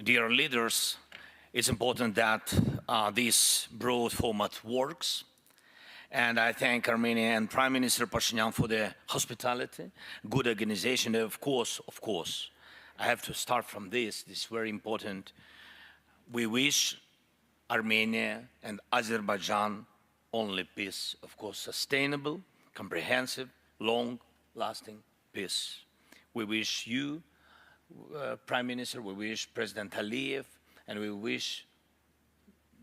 Dear leaders, it's important that this broad format works. And I thank Armenia and Prime Minister Pashinyan for the hospitality, good organization. Of course, I have to start from this. This is very important. We wish Armenia and Azerbaijan only peace, of course, sustainable, comprehensive, long-lasting peace. We wish you, Prime Minister, we wish President Aliyev, and we wish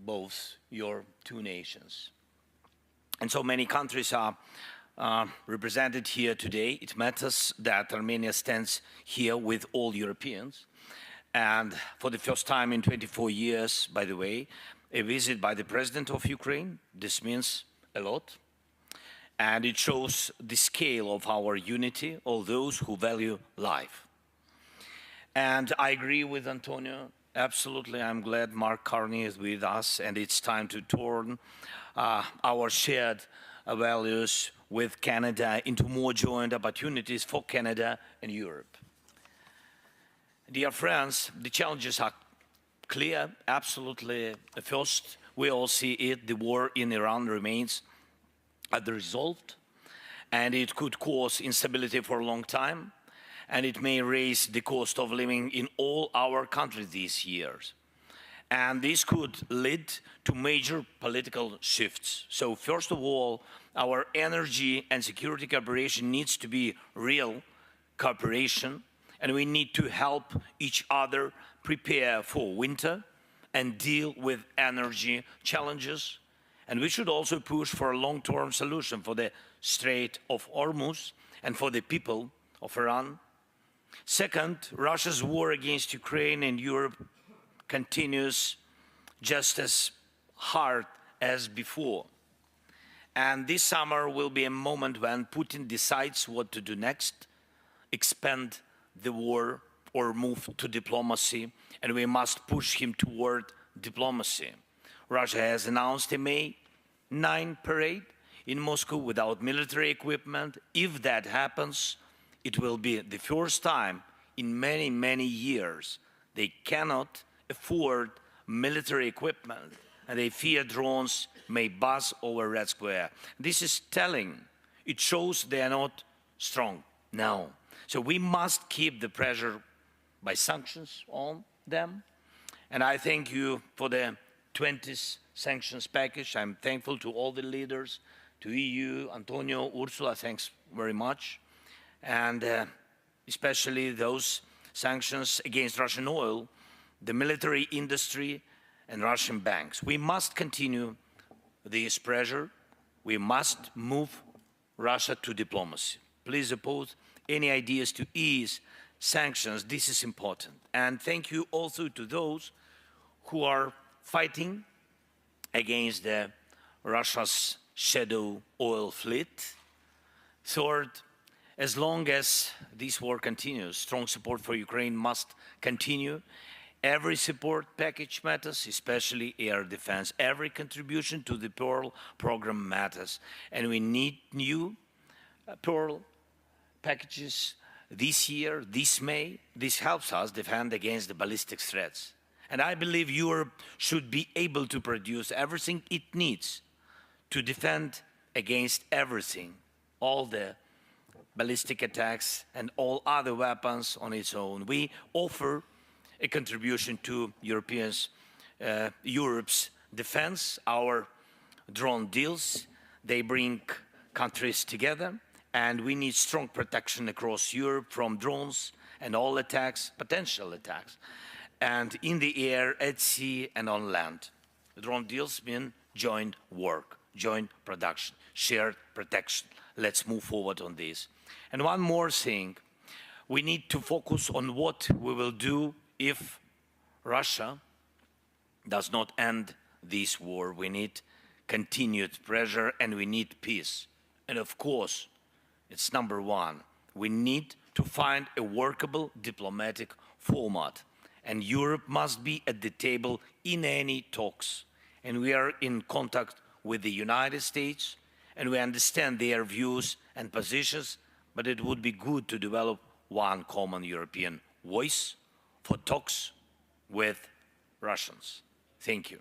both your two nations. And so many countries are represented here today. It matters that Armenia stands here with all Europeans. And for the first time in 24 years, by the way, a visit by the President of Ukraine, this means a lot. And it shows the scale of our unity, all those who value life. And I agree with Antonio, absolutely. I'm glad Mark Carney is with us, and it's time to turn our shared values with Canada into more joint opportunities for Canada and Europe. Dear friends, the challenges are clear, absolutely. First, we all see it, the war in Iran remains unresolved, and it could cause instability for a long time, and it may raise the cost of living in all our countries these years. And this could lead to major political shifts. So first of all, our energy and security cooperation needs to be real cooperation, and we need to help each other prepare for winter and deal with energy challenges. And we should also push for a long-term solution for the Strait of Hormuz and for the people of Iran. Second, Russia's war against Ukraine and Europe continues just as hard as before. And this summer will be a moment when Putin decides what to do next, expand the war or move to diplomacy, and we must push him toward diplomacy. Russia has announced a May 9 parade in Moscow without military equipment. If that happens, it will be the first time in many, many years they cannot afford military equipment, and they fear drones may buzz over Red Square. This is telling. It shows they are not strong now. So we must keep the pressure by sanctions on them. And I thank you for the 20th sanctions package. I'm thankful to all the leaders, to EU, Antonio, Ursula, thanks very much. And especially those sanctions against Russian oil, the military industry, and Russian banks. We must continue this pressure. We must move Russia to diplomacy. Please oppose any ideas to ease sanctions. This is important. And thank you also to those who are fighting against Russia's shadow oil fleet. Third, as long as this war continues, strong support for Ukraine must continue. Every support package matters, especially air defense. Every contribution to the Pearl program matters. And we need new Pearl packages this year, this May. This helps us defend against the ballistic threats. And I believe Europe should be able to produce everything it needs to defend against everything, all the ballistic attacks and all other weapons on its own. We offer a contribution to Europe's defense. Our drone deals, they bring countries together, and we need strong protection across Europe from drones and all attacks, potential attacks, and in the air, at sea, and on land. The drone deals mean joint work, joint production, shared protection. Let's move forward on this. And one more thing, we need to focus on what we will do if Russia does not end this war. We need continued pressure and we need peace. And of course, it's number one, we need to find a workable diplomatic format. And Europe must be at the table in any talks. And we are in contact with the United States, and we understand their views and positions, but it would be good to develop one common European voice for talks with Russians. Thank you.